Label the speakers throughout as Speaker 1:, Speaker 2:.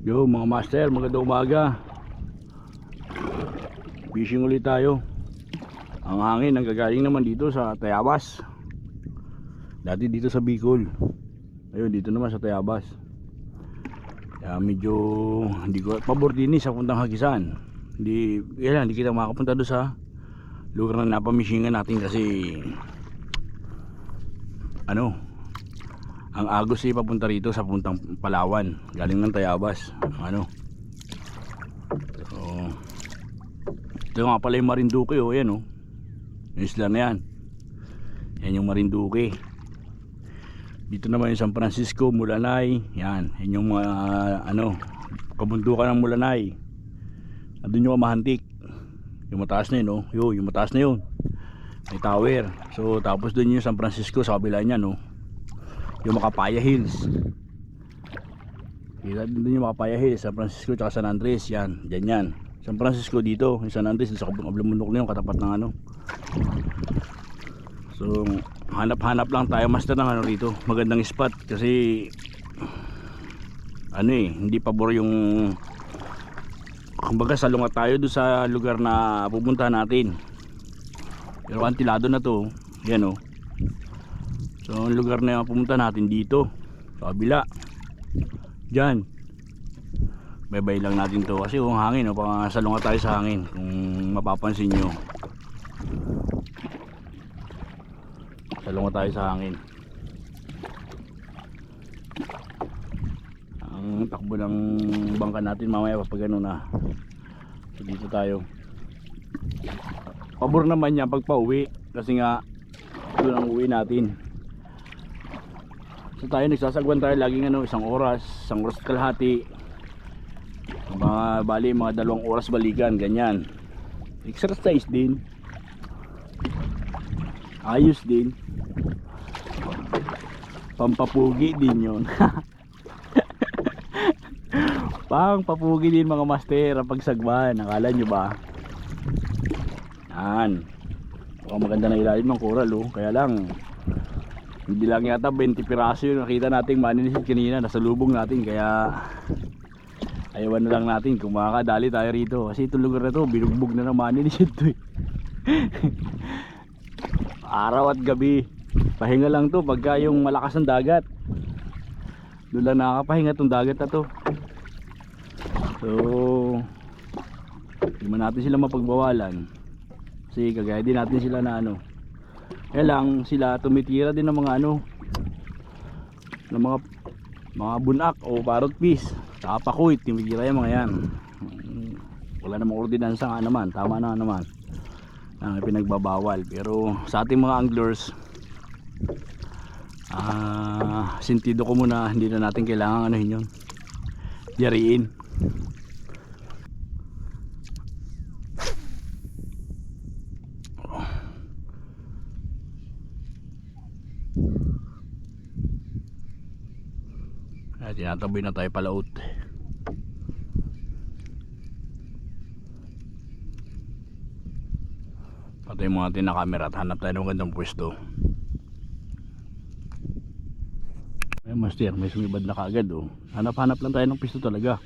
Speaker 1: Yo mga master, magandang umaga. Fishing ulit tayo. Ang hangin nanggagaling naman dito sa Tayabas. Dati dito sa Bicol. Ayun, dito naman sa Tayabas. Kaya medyo hindi ko pabor din sa puntang Hagisan. Hindi kita makapunta doon sa lugar na napamishingan natin kasi ang Agos ay papunta rito sa puntang Palawan, galing ng Tayabas. So, ito nga pala yung Marinduque, yan yung isla na yan. Yan yung Marinduque. Dito naman yung San Francisco, Mulanay. Yan yung mga kabundukan ng Mulanay. Andun yung Mahantik, yung mataas na yun, yung mataas na yun, may tower. So tapos dun yung San Francisco sa kabila niya, yung Macapaya Hills. Dun yung Macapaya Hills, San Francisco at San Andres. Yan, dyan yan. San Francisco dito, yung San Andres sa kabilang bundok na yun, katapat ng So hanap-hanap lang tayo master ng rito. Magandang spot kasi hindi pabor yung, kumbaga salungat tayo doon sa lugar na pupunta natin. Pero antilado na to, yan So ang lugar na pumunta natin dito sa kabila, dyan. Bye-bye lang natin to kasi yung hangin, salungat tayo sa hangin. Kung mapapansin nyo, salungat tayo sa hangin. Ang takbo ng bangka natin mamaya pag na. So dito tayo. Pabor naman yan pag pauwi kasi nga doon ang uwi natin. So tayo nagsasagwan tayo laging isang oras kalahati. Mga 2 oras balikan, ganyan. Exercise din. Ayos din. Pampapugi din yun. Pampapugi din mga master ang pagsagwan. Nakala nyo ba? Yan. Maganda na ilalim ng coral, kaya lang hindi lang yata 20 piraso yung nakita nating maninisid kanina. Nasa lubong natin, kaya ayawan na lang natin kung makakadali tayo rito. Kasi itong lugar na to, binugbog na ng maninisid to Araw at gabi. Pahinga lang to pagka yung malakas ng dagat. Doon lang nakakapahinga tong dagat na to. So hindi man natin sila mapagbawalan kasi kagaya din natin sila na kaya lang sila tumitira din ng mga ng mga bunak o parrot fish, saka pakuit, tumitira yung mga yan. Wala namang ordinansa nga naman, tama na naman ang pinagbabawal. Pero sa ating mga anglers, sentido ko muna, hindi na natin kailangan yun, yariin. Tinataboy na tayo palaut. Patay mo natin na camera at hanap tayo ng magandang pwesto. Ay master, may sumibad na kaagad Hanap-hanap lang tayo ng pwesto talaga.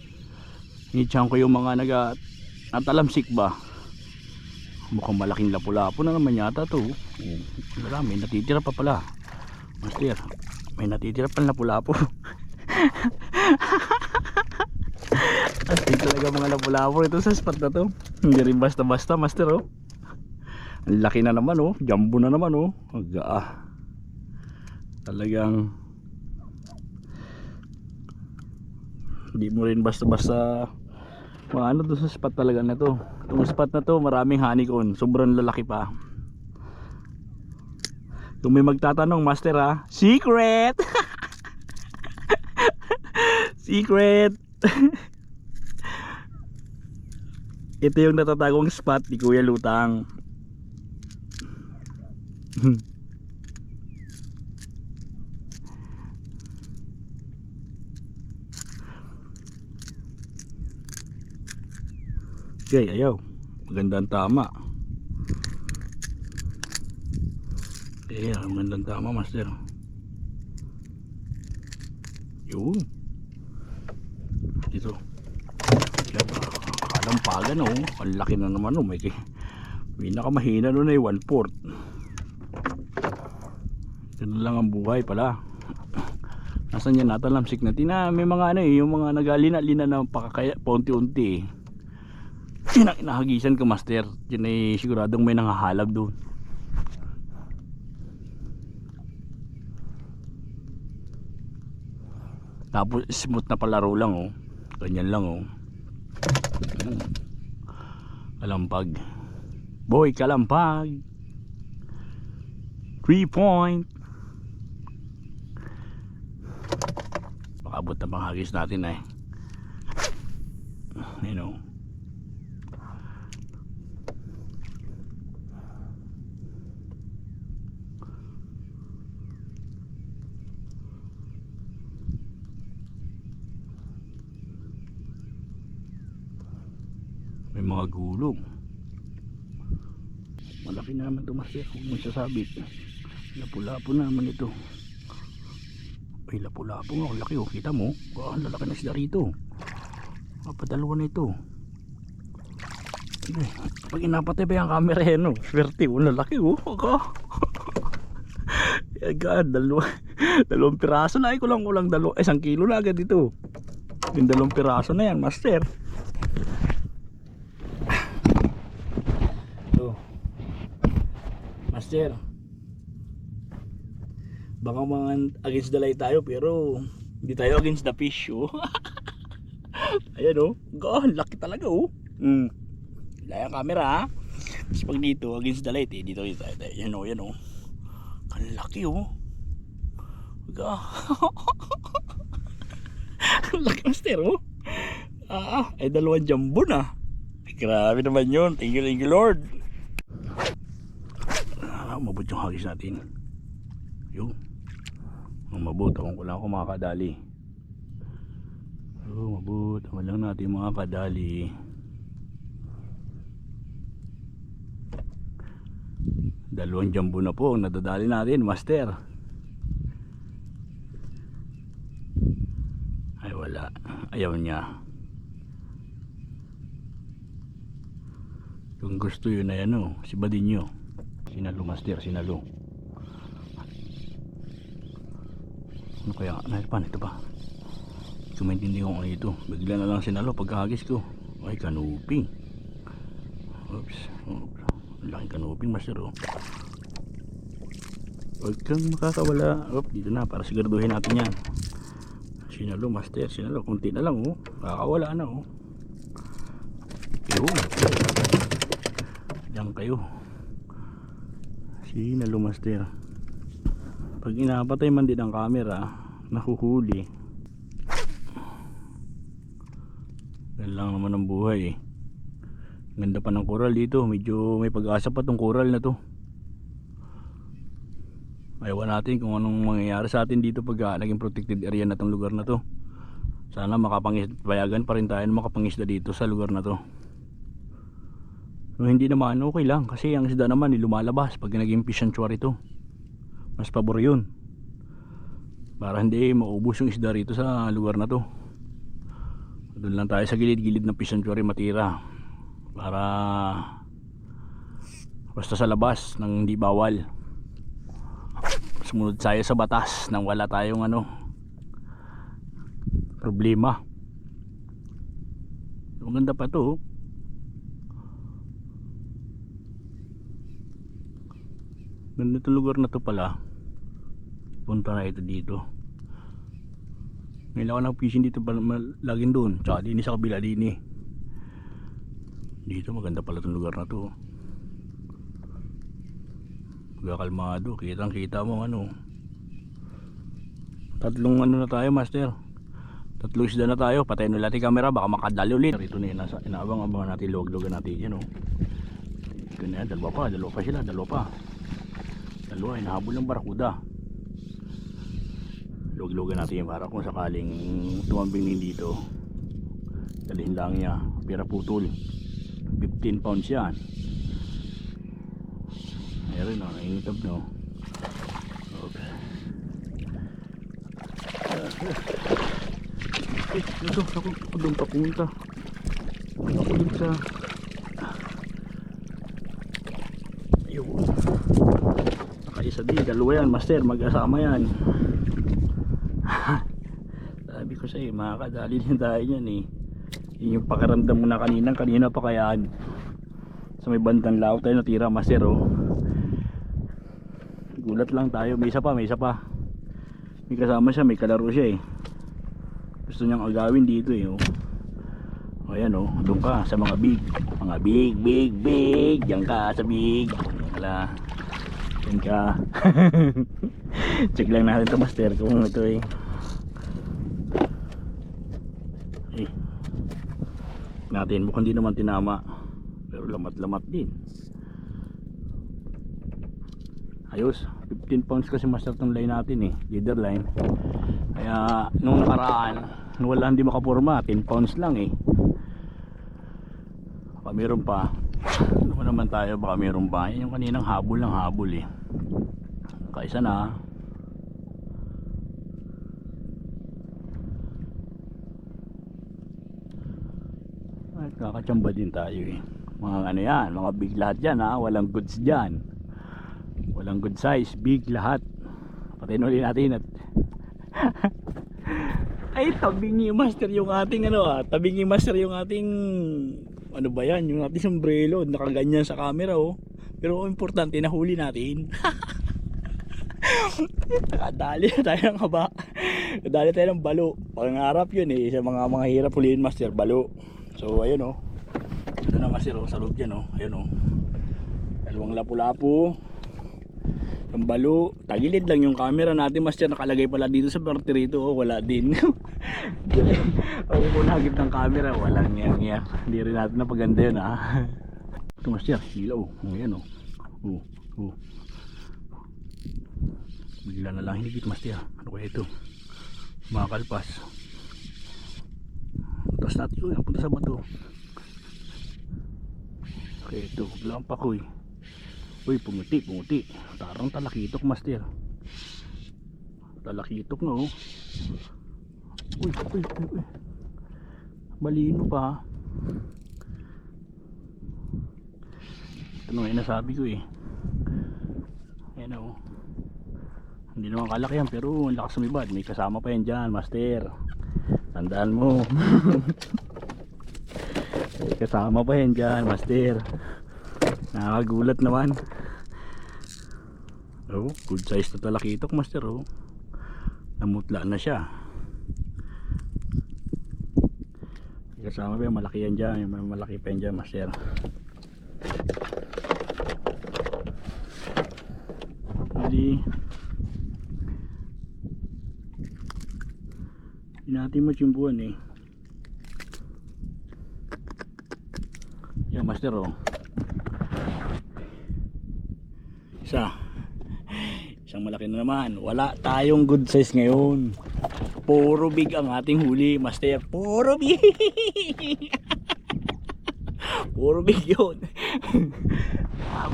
Speaker 1: Inichan ko yung mga natalamsik ba. Mukhang malaking lapu-lapu na naman yata to. May natitira pa pala master. May natitira pa lapu-lapu. Astig talaga mga lapu-lapu ito sa spot na to. Hindi rin basta-basta master Ang laki na naman jumbo na naman talagang hindi mo rin basta-basta doon sa spot talaga na to. Itong spot na to maraming honeycomb, sobrang lalaki pa. Kung may magtatanong master secret. Secret. Ito yung natatagong spot ni Kuya Lutang. Okay, ayaw. Magandang tama. Magandang tama master. Yun. ito. Kalampagan oh. Ang laki na naman oh. May pinakamahina nun ay 1/4. Ganun lang ang buhay pala. Nasaan yan natalamsik na may mga ano eh, yung mga nagalina-lina na pakakaya paunti-unti eh. Inahagisan ka master. Yan ay siguradong may nangahalab doon. Tapos smooth na palaro lang oh. Ganyan lang oh. Kalampag. Boy kalampag. 3 point. Pakabot na panghagis natin eh. You know. May mga gulong. Malaki na naman ito master. Huwag mo sasabit. Lapu-lapo naman ito. Ay lapu-lapo nga. Ang laki oh. Kita mo? Ang lalaki na sila rito. Papadalawa na ito. Ay, pag inapatay ba yung camera yan oh. Swerte oh. Lalaki oh. God, dalawang piraso na. Ay kulang dalawa. 1 kilo na agad ito. Yung 2 piraso na yan master. Master, baka mga against the light tayo pero hindi tayo against the fish oh. Ayan oh. God, laki talaga oh. Dahil ang camera ha. Tapos pag dito against the light eh. Dito. Yan oh. Ang laki oh. God. Ang laki master oh. Ay 2 jumbo na. Grabe naman yun. Thank you Lord. Mabot yung hagis natin. Yung mabot akong kulang ako makakadali. Mabot ako lang natin mga kadali. 2 jumbo na po ang nadadali natin master. Ay wala, ayaw niya. Kung gusto yun na yan o, si Badinyo. Sinalo master, sinalo. Ano kaya? Paano ito ba? Hindi ko maintindihan kung ano ito. Bigla na lang sinalo pagkahagis ko. Ay kanuping. Oops. Laking kanuping master oh. Huwag kang makakawala. Dito na para siguraduhin natin yan. Sinalo master, sinalo. Kunti na lang oh. Kakawala na oh. Diyan kayo. Sinalo master. Pag inapatay man din ang camera, nahuhuli. Yan lang naman ang buhay eh. Ganda pa ng coral dito. Medyo may pag-asa pa tong coral na to. Ayawan natin kung anong mangyayari sa atin dito pag naging protected area na tong lugar na to. Sana makapangisdayan pa rin tayo na makapangisda dito sa lugar na to. So, hindi naman okay lang kasi ang isda naman lumalabas pag naging fish sanctuary to. Mas pabor yun para hindi maubos yung isda rito sa lugar na to. Doon lang tayo sa gilid-gilid ng fish sanctuary matira para basta sa labas nang hindi bawal. Sumunod tayo sa batas nang wala tayong problema. Ang ganda pa to. Ganda itong lugar na to pala. Punta na ito dito. Ngayon ako nag-fishing dito laging doon. Tsaka din sa kabila din eh. Dito maganda pala itong lugar na to. Pagkakalmado. Kitang kita mo tatlong na tayo master. 3 isda na tayo. Patayin ulit natin camera. Baka makadali ulit. Ito na yun. Inaabang natin. Luwag-luwagan natin yan oh. Ito na yan. Dalawa pa sila. Dalawa. Hinahabol ng barakuda. Luwag-luwagan natin yan para kung sakaling tumambing din dito. Dalihin lang niya. Pira putol. 15 pounds yan. Ayun o. Naingitab no. Okay. Ito, ako doon papunta. Ako doon sa... Ayun. Nakaisa din, dalawa yan, master, mag-asama yan. Sabi ko sa'yo, makakadali din tayo yan eh. Yun yung pakiramdam mo na kanina pa kayaan. Sa may bandang laot tayo natira, master oh. Gulat lang tayo, may isa pa. May kasama siya, may kalaro siya eh. Gusto niyang agawin dito eh oh. O ayan oh, doon ka sa mga big. Mga big. Diyan ka sa big. Wala. Diyan ka. Check lang natin ito master kung ito eh. Natin mukhang di naman tinama. Pero lamat din. Ayos. 15 pounds kasi master tong line natin eh. Leader line. Kaya nung nakaraan wala, hindi makapurma, 10 pounds lang eh. Baka meron pa. Ano naman tayo, baka meron pa. Yan yung kaninang habol eh. Kaisa na. Ay, kakachamba din tayo eh. Mga ano yan, mga big lahat yan ha. Walang goods dyan. Walang good size, big lahat. Patayin ulit natin at ay tabingi master yung ating ano ah. Tabingi master yung ating ano ba yan, yung ating sombrero. Nakaganyan sa camera oh. Pero importante nahuli natin. Nakadali tayo ng haba. Nakadali tayo ng balo. Pangarap yun eh. Sa mga hirap huliin master, balo. So ayun oh. Ito na master oh, sa loob yan oh. Ayun oh. Dalawang lapu-lapu. Ang balo, tagilid lang yung camera natin master, nakalagay pala dito sa parte rito oh, wala din. Ako po nagip ng camera, walang niya. Hindi rin natin napaganda yun ha. Ito master, hilaw, ayan oh. Bigla na lang hinigit master, ano kaya ito? Mga kalpas. Tapos natin yun, punta sa bato. Okay, ito, lampa ko eh. Uy, pumuti. Tarang talakitok master. Talakitok na oh. Uy. Malino pa. Ito na yung nasabi ko eh. Ayan oh. Hindi naman kalaki yan pero ang lakas sumibad. May kasama pa yan dyan master. Tandaan mo. May kasama pa yan dyan master. Nakakagulat naman. Oh, good size na talakitok master oh. Namutla na siya. Kasama pa yung malaki yan dyan. May malaki pa yan dyan master. Hindi natin matsimbuhan eh. Yan master oh. Isang malaki na naman. Wala tayong good size ngayon. Puro big ang ating huli master. Puro big. Puro big yun.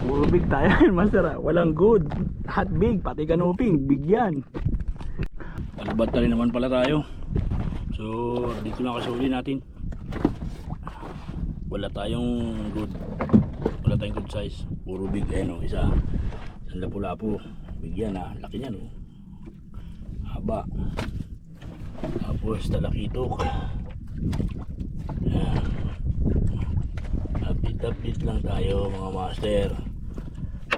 Speaker 1: Puro big tayo master. Walang good. Lahat big. Pati kanuping big yan. Palubad na rin naman pala tayo. So dito lang kasuli natin. Wala tayong good size. Puro big. Ayan o, isang lapu-lapu. Bigyan ha, laki niyan oh. Haba. Tapos talakitok. Update lang tayo mga master.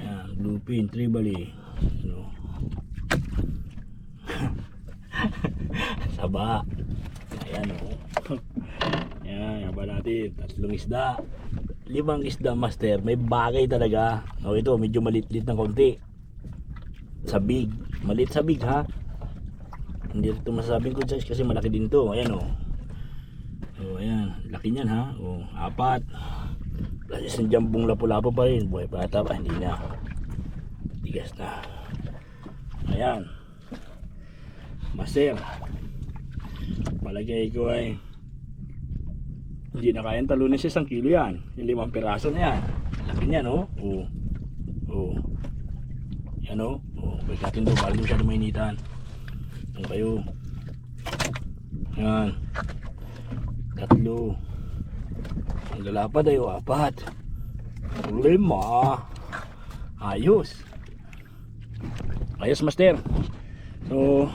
Speaker 1: Ayan, bluefin, tribally ano. Saba. Ayan oh. Ayan, haba natin. 3 isda. 5 isda master. May bagay talaga. O ito, medyo malit-lit ng konti. Sa big, maliit sa big ha. Hindi ito masasabing good size kasi malaki din to. Ayan oh. So ayan, laki niyan ha. Oh, 4. Plus isang jambong lapu-lapu pa rin. Buhay pa ata pa, hindi na. Tigas na. Ayan. Master. Palagay ko ay hindi na kayang talunin sa 1 kilo yan. Yung 5 piraso na yan. Laki niyan oh. Oh. Yan oh. Balik natin doon, balik masyado mainitan. Doon kayo. Yan. 3. Ang lalapad ay 4. 5. Ayos. Ayos, master. So,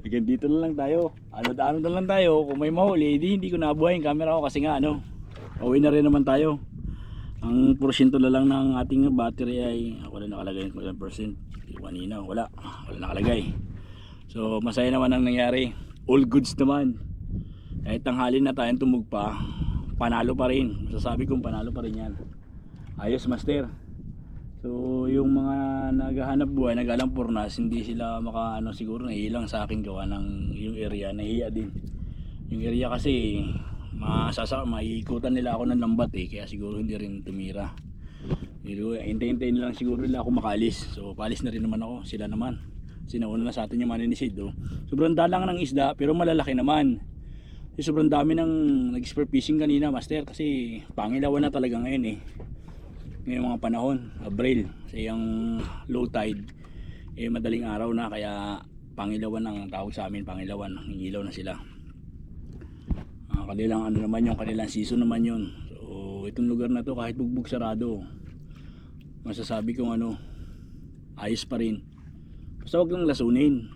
Speaker 1: hanggang dito na lang tayo. Ano na lang tayo. Kung may mahuli, hindi ko nabuhay yung camera ko kasi nga uwi na rin naman tayo. Ang porsyento na lang ng ating battery ay wala nakalagay kung ilang percent. Kanina wala nakalagay. So masaya naman ang nangyari. All goods naman. Kahit tanghali na tayong tumugpa, panalo pa rin. Masasabi kong panalo pa rin yan. Ayos, master. So yung mga naghahanap buhay, nagalang purnas, hindi sila siguro nahihilang sa akin gawa ng yung area, nahihiya din. Yung area kasi maiikutan nila ako ng lambat kaya siguro hindi rin tumira. Hintay-hintay na lang siguro nila ako makalis. So paalis na rin naman ako, sila naman. Sinauna na sa atin yung maninisid. Sobrang dalang ng isda pero malalaki naman. Sobrang dami ng nag-spear fishing kanina, master, kasi pangilawan na talaga ngayon ngayong mga panahon, Abril, kasi yung low tide madaling araw na, kaya pangilawan ang tawag sa amin, pangilawan, ilaw na sila. Kanilang naman yung kanilang season naman yun. So itong lugar na to kahit bugbog sarado, masasabi kong ayos pa rin. Basta wag lang lasunin,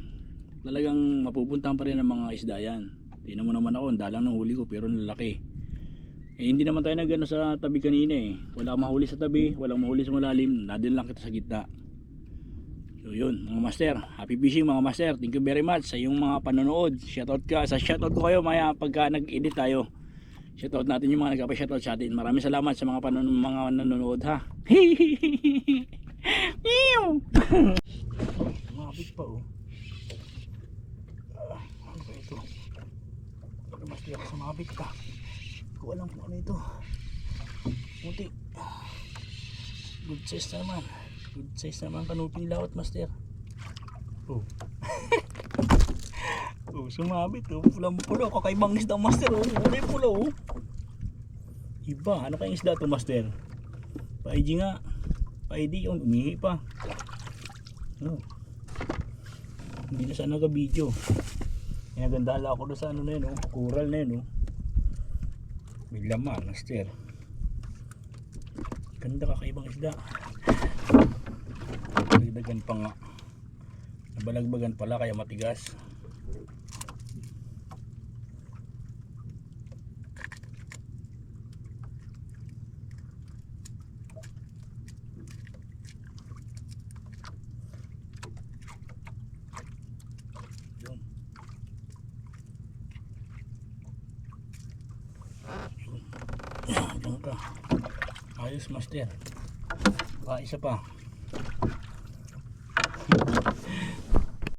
Speaker 1: talagang mapupuntahan pa rin ang mga isda yan. Tingnan mo naman ako, ang dalang ng huli ko pero lalaki. Hindi naman tayo nagano sa tabi kanina Wala mahuli sa tabi, walang mahuli sa malalim, nadin lang kita sa gitna. So yun mga master, happy fishing mga master. Thank you very much sa iyong mga panonood. Shoutout ko kayo maya pagka nag-edit tayo. Shoutout natin yung mga nagpa-shoutout sa atin. Maraming salamat sa mga nanonood ha. Mabit pa ano ba ito? Pero mas tiyak sa mabit pa. Ko alam kung ano ito. Muti. Good size naman. Good size naman kanuping laot, master. Sumabit pulang-pulo. Kakaibang isda, master. Kulay pula Iba. Ano kayong isda to, master? Paidi nga. Paidi yun. Umihi pa. Hindi na sana ka-video. Nagandala ako doon sa na yun. Coral na yun. May laman, master. Ganda, kakaibang isda. Nagdagan pa nga. Nabalagbagan pala kaya matigas. Ayos, master. Isa pa.